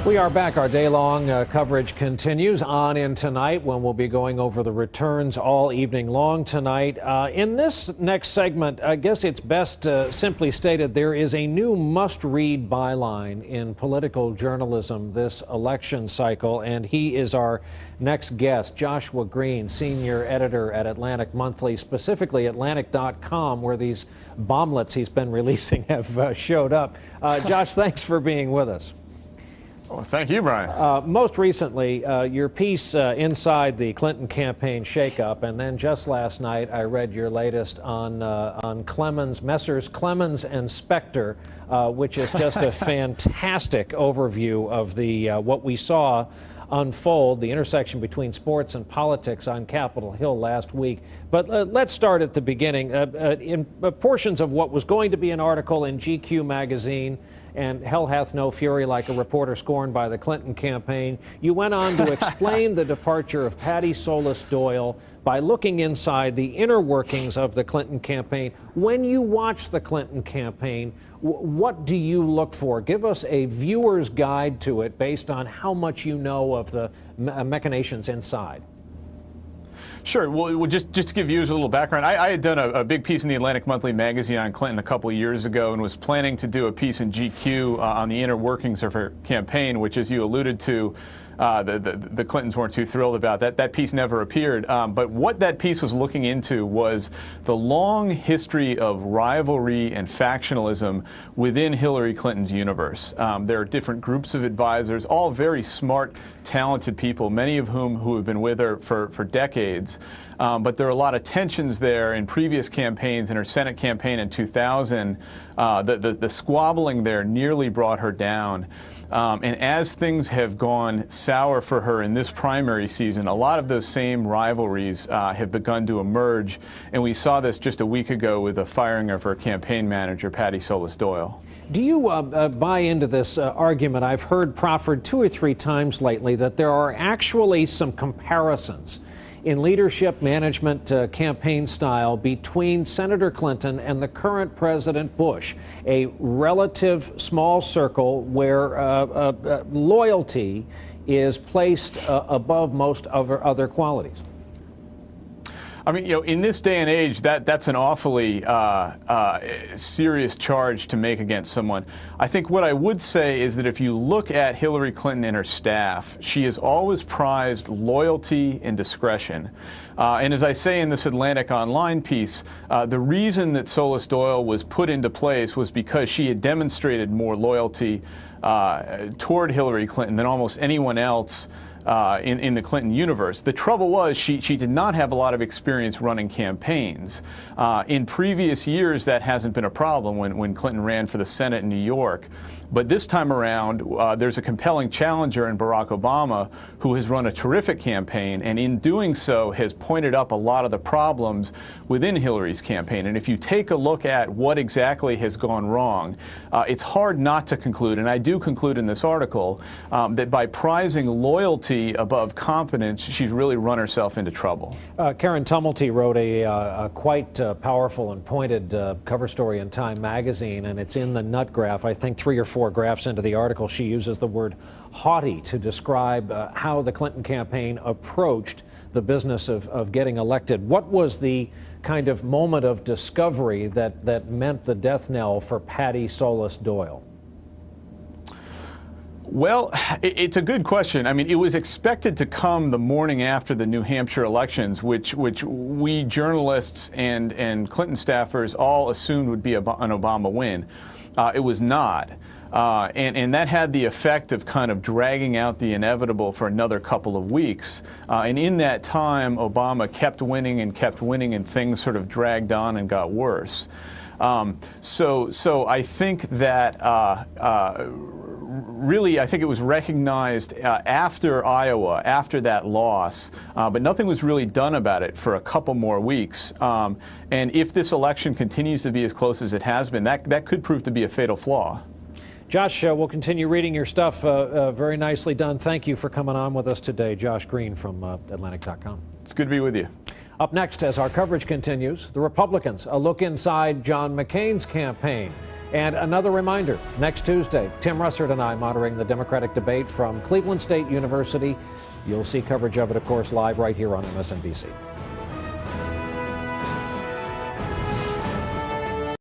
We are back. Our day-long coverage continues on in tonight when we'll be going over the returns all evening long tonight. In this next segment, I guess it's best simply stated, there is a new must-read byline in political journalism this election cycle, and he is our next guest, Joshua Green, senior editor at Atlantic Monthly, specifically Atlantic.com, where these bomblets he's been releasing have showed up. Josh, thanks for being with us. Well, thank you, Brian. Most recently, your piece inside the Clinton campaign shakeup, and then just last night I read your latest on Clemens, Messrs. Clemens and Specter, which is just a fantastic overview of the what we saw unfold, the intersection between sports and politics on Capitol Hill last week. But let's start at the beginning. In portions of what was going to be an article in GQ magazine, and Hell Hath No Fury Like a Reporter Scorned by the Clinton Campaign, you went on to explain the departure of Patty Solis Doyle by looking inside the inner workings of the Clinton campaign. When you watch the Clinton campaign, what do you look for? Give us a viewer's guide to it based on how much you know of the machinations inside. Sure. Well, just to give viewers a little background, I had done a big piece in the Atlantic Monthly magazine on Clinton a couple of years ago and was planning to do a piece in GQ on the inner workings of her campaign, which, as you alluded to, the Clintons weren't too thrilled about. That piece never appeared. But what that piece was looking into was the long history of rivalry and factionalism within Hillary Clinton's universe. There are different groups of advisors, all very smart, talented people, many of whom who have been with her for decades. But there are a lot of tensions there in previous campaigns. In her Senate campaign in 2000, the squabbling there nearly brought her down. And as things have gone sour for her in this primary season, a lot of those same rivalries have begun to emerge. And we saw this just a week ago with the firing of her campaign manager, Patty Solis Doyle. Do you buy into this argument? I've heard proffered 2 or 3 times lately that there are actually some comparisons in leadership, management, campaign style between Senator Clinton and the current President Bush, a relative small circle where loyalty is placed above most other qualities. I mean, in this day and age, that's an awfully serious charge to make against someone. I think what I would say is that if you look at Hillary Clinton and her staff, she has always prized loyalty and discretion. And as I say in this Atlantic Online piece, the reason that Solis Doyle was put into place was because she had demonstrated more loyalty toward Hillary Clinton than almost anyone else in the Clinton universe. The trouble was she did not have a lot of experience running campaigns. In previous years, that hasn't been a problem when Clinton ran for the Senate in New York. But this time around, there's a compelling challenger in Barack Obama who has run a terrific campaign, and in doing so has pointed up a lot of the problems within Hillary's campaign. And if you take a look at what exactly has gone wrong, it's hard not to conclude, and I do conclude in this article, that by prizing loyalty above competence, she's really run herself into trouble. Karen Tumulty wrote a quite powerful and pointed cover story in Time magazine, and it's in the nut graph. I think 3 or 4 graphs into the article, she uses the word haughty to describe how the Clinton campaign approached the business of getting elected. What was the kind of moment of discovery that meant the death knell for Patty Solis Doyle? Well, it's a good question. I mean, it was expected to come the morning after the New Hampshire elections, which we journalists and Clinton staffers all assumed would be an Obama win. It was not. And that had the effect of kind of dragging out the inevitable for another couple of weeks. And in that time, Obama kept winning, and things sort of dragged on and got worse. So I think that really, I think it was recognized after Iowa, after that loss, but nothing was really done about it for a couple more weeks. And if this election continues to be as close as it has been, that could prove to be a fatal flaw. Josh, we'll continue reading your stuff. Very nicely done. Thank you for coming on with us today. Josh Green from Atlantic.com. It's good to be with you. Up next, as our coverage continues, the Republicans, a look inside John McCain's campaign. And another reminder, next Tuesday, Tim Russert and I monitoring the Democratic debate from Cleveland State University. You'll see coverage of it, of course, live right here on MSNBC.